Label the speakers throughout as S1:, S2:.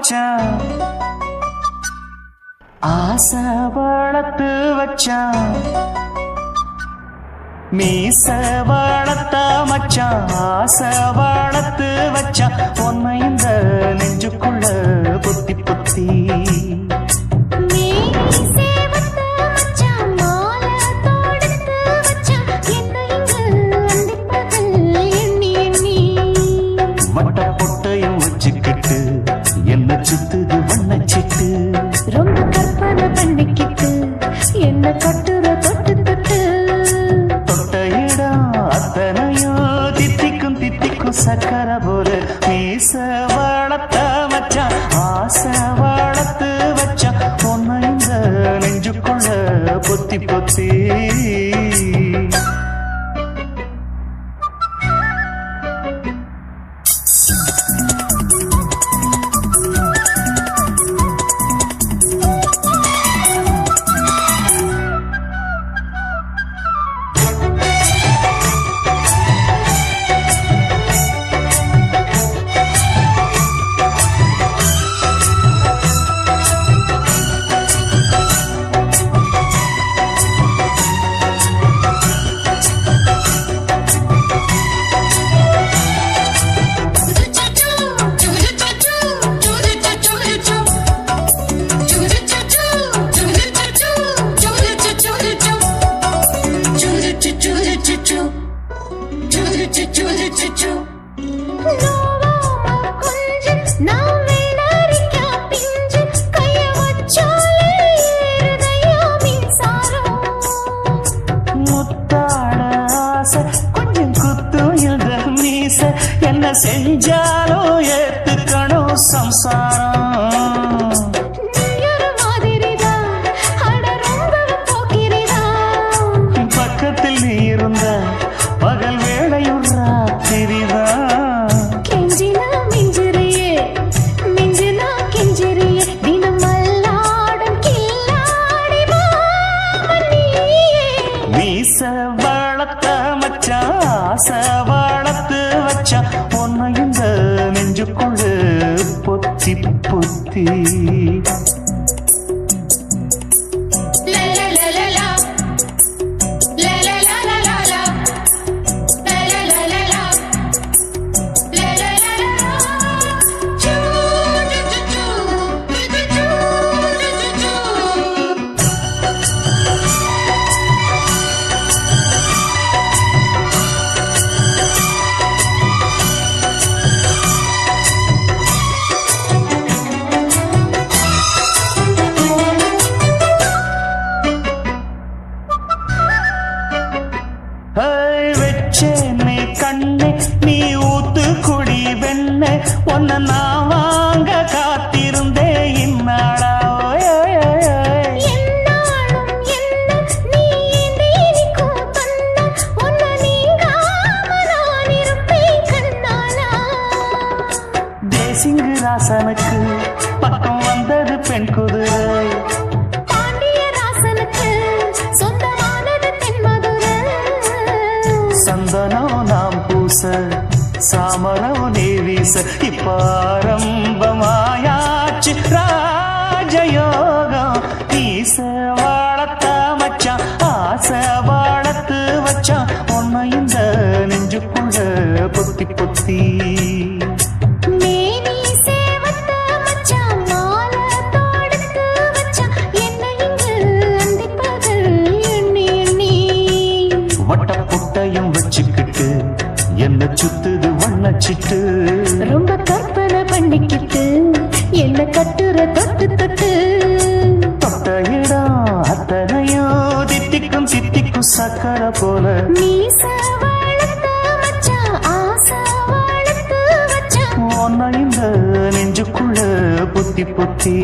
S1: மச்சான் ஆசை வளர்த்து வச்சான் மீச வளர்த்த மச்சான் ஆசை வளர்த்து வச்சான் உன்னை இந்த நெஞ்சுக்குள்ள புத்தி புத்தி வட்ட பொட்டையும் வச்சுக்கிட்டு என்ன சுத்துது வண்ணச்சிட்டு
S2: ரொம்ப கற்பனை பண்ணிக்கிட்டு என்ன கட்டுற தொட்டு தொட்டு
S1: தொட்ட இடம் அத்தனையும் தித்திக்கும் தித்திக்கும் சக்கர போல மீச வளர்த்த மச்சான் ஆசை வளர்த்து வச்சான் உன்னை இந்த நெஞ்சுக்குள்ள பொத்தி பொத்தி கொஞ்சம் குத்தும் இந்த மீச என்ன செஞ்சாலும் ஏத்துக்கணும் சம்சாரம் பக்கத்தில் நீ இருந்த பகல் வேளையும் ராத்திரிதான்
S2: கெஞ்சினா மிஞ்சிரியே மிஞ்சினா கெஞ்சிரியே தினம் மல்லாடும் கில்லாடி
S1: மீச வளர்த்த மச்சான் ஆசை வளர்த்து வச்சான் உன்னை இந்த நெஞ்சுக்குள்ள பொத்தி பொத்தி வச்சேனே கண்ணே நீ ஊத்து குடி வெண்ணே உன்னை நான் வாங்க காத்திருந்தே இந்நாளா தேசிங்கு ராசனுக்கு பக்கம் வந்தது பெண் குதிரை சந்தனம் நாம் பூச சாமரம் நீ வீச இப்பாரம்பமாயாச்சு ராஜயோகம் ஈச வளர்த்த மச்சான் ஆசை வளர்த்து வச்சான் உன்னை இந்த நெஞ்சுக்குள்ள பொத்தி பொத்தி வட்ட பொட்டையும் வச்சுக்கிட்டு என்ன சுத்துது வண்ணச்சிட்டு
S2: ரொம்ப கற்பனை பண்ணிக்கிட்டு என்ன கட்டுற தொட்டு தொட்டு
S1: தொட்ட இடம் அத்தனையும் தித்திக்கும் தித்திக்கும் சக்கர போல
S2: மீச வளர்த்த மச்சான் ஆசை வளர்த்து வச்சான்
S1: உன்னை இந்த நெஞ்சுக்குள்ள பொத்தி பொத்தி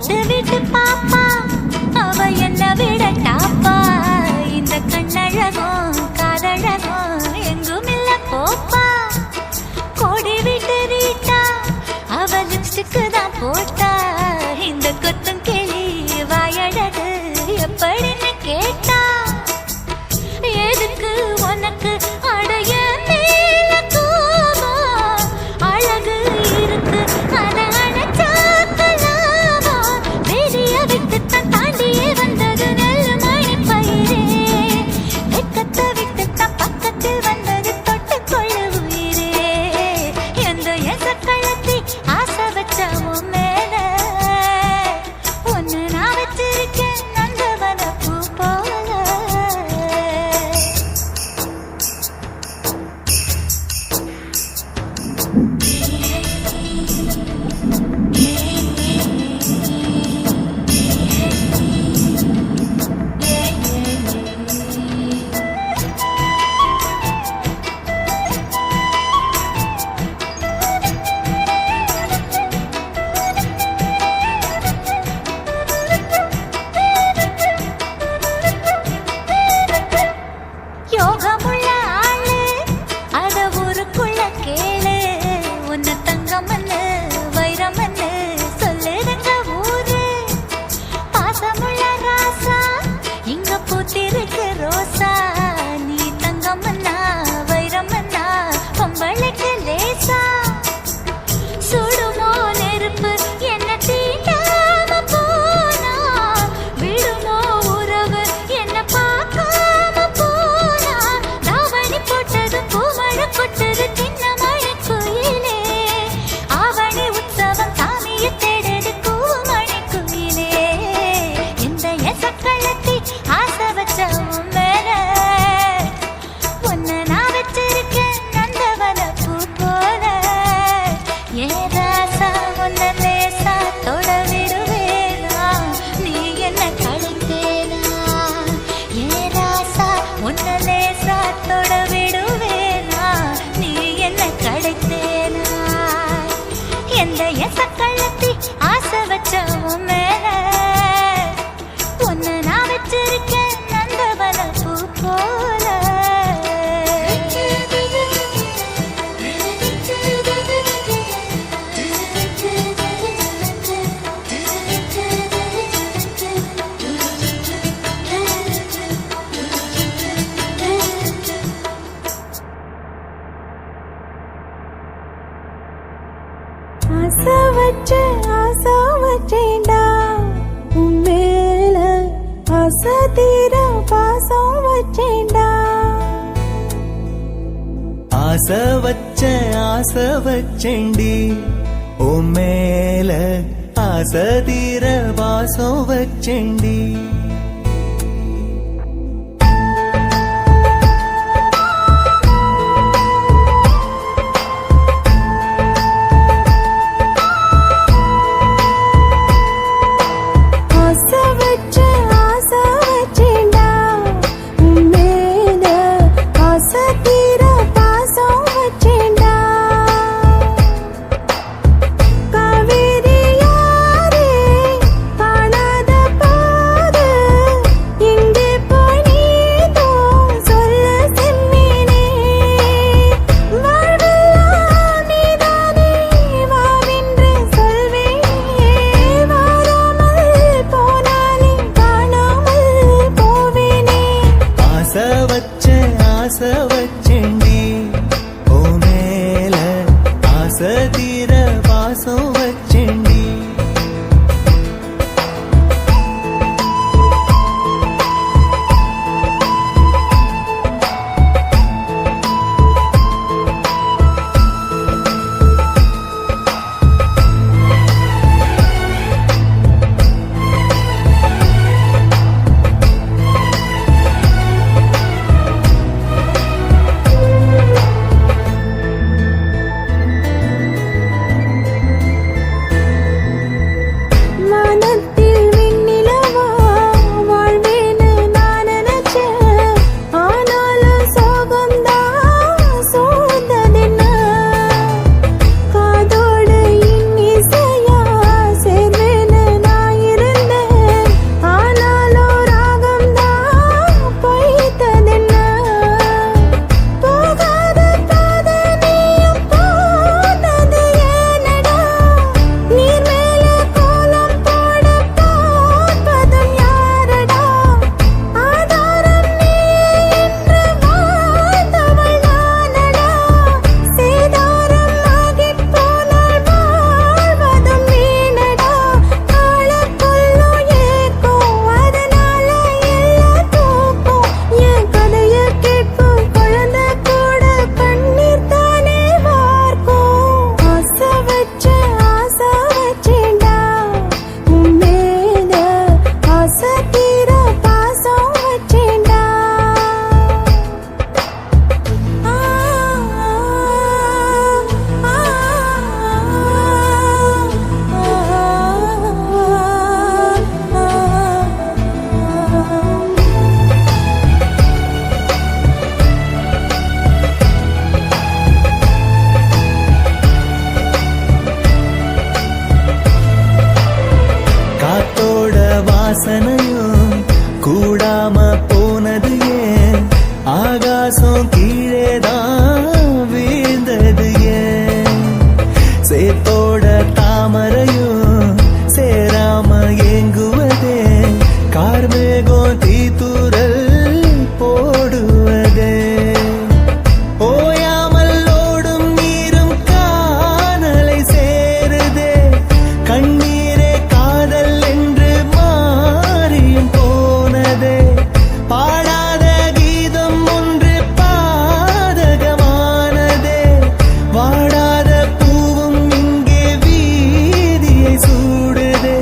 S2: ஓட்டு விட்டு பாப்பா அவ என்ன விட டாப்பா இந்த கண்ணழகும் காதழகும் எங்கும் இல்ல போப்பா கோடி விட்டு ரீட்டா அவ லிப்ஸ்டிக்கு தான் போட்டா இந்த கொத்தும் கிளி வாயழகு எப்படின்னு கேட்டா எதுக்கு உனக்கு அடைய மேல கோபம் அழகு இருக்கு அத அணைச்சாக்கலாமா வெளிய விட்டு தான் தாண்டியே வந்தது நெல் மணி பயிரே வெக்கத்தை விட்டு தான் பக்கத்தில் வந்தது தொட்டு கொள்ள உயிரே எந்த எசக்களத்தி ஆசை வச்ச உன் மேல ஒன்னு நான் வச்சிருக்கேன் நந்தவன பூ போல யோகமுள்ள ஆளு அத ஊருக்குள்ள கேளு உன்னை தங்கமன்னு வைரமன்னு சொல்லுதுங்க ஊரு பாசமுள்ள ராசா இங்க பூத்திருக்கு ரோசா நீ தங்கமன்னா வைரமன்னா பொம்பளைக்கு லேசா சுடுமோ நெருப்பு என்ன தீண்டாம போனா விடுமோ உறவு என்ன பார்க்காம போனா தாவணி போட்டது பூமழை கொட்டது சின்ன மழை குயிலே ஆவணி உற்சவம் சாமியை தேடுது கூமணி குயிலே இந்த எசக்களத்தி ஆசை வச்ச உன் மேல ஒன்ன நான் வச்சிருக்கேன் நந்தவன பூ போல ஏதாசா உன்ன லேசா தொட விடுவேனா நீ என்ன கழுத்தேனா ஏதாசா உன்ன லேசா தொட விடுவேனா நீ என்ன கழுத்தேனா எந்த எசக்களத்தி ஆசை வச்ச உன் மேல ஒன்னு நான் வச்சிருக்கேன் நந்தவன பூ போல
S3: ஆசை வச்சேன்டா உன் மேல ஆசை தீர பாசம் வச்சேன்டா
S1: ஆசை வச்சேண்டி உன் மேல ஆசை தீர பாசம் வச்சேண்டி
S3: ஆசை வச்சேன்டா உன் மேல ஆசை தீர பாசம் வச்சேன்டா காவேரி யாரே காணாத பாதை
S4: வாசனையும் கூடாம போனது ஏன் ஆகாசம் கீழேதான் வீழ்ந்தது ஏன் சேத்தோட தாமரையும் சேராம ஏங்குவதே கார்மேகம் தீத்துரல் போடுவதே ஓயாமல் ஓடும் நீரும் காணலை சேருதே கண்ணீரே காதல் என்று மாறியும் போனதே பாடாத கீதம் ஒன்று பாதகமானதே வாடாத பூவும் இங்கே வீதியை சூடுதே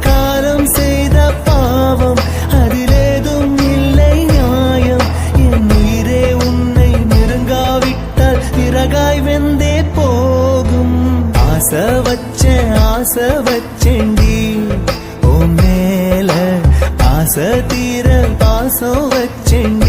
S4: காலம் செய்த பாவம் அதிலேதும் இல்லை நியாயம் என் உயிரே உன்னை நெருங்காவிட்டால் பிறகாய் வெந்தே போகும் ஆசை வச்சேன்டி உன் மேல ஆசை தீர பாசம் வச்சேண்டி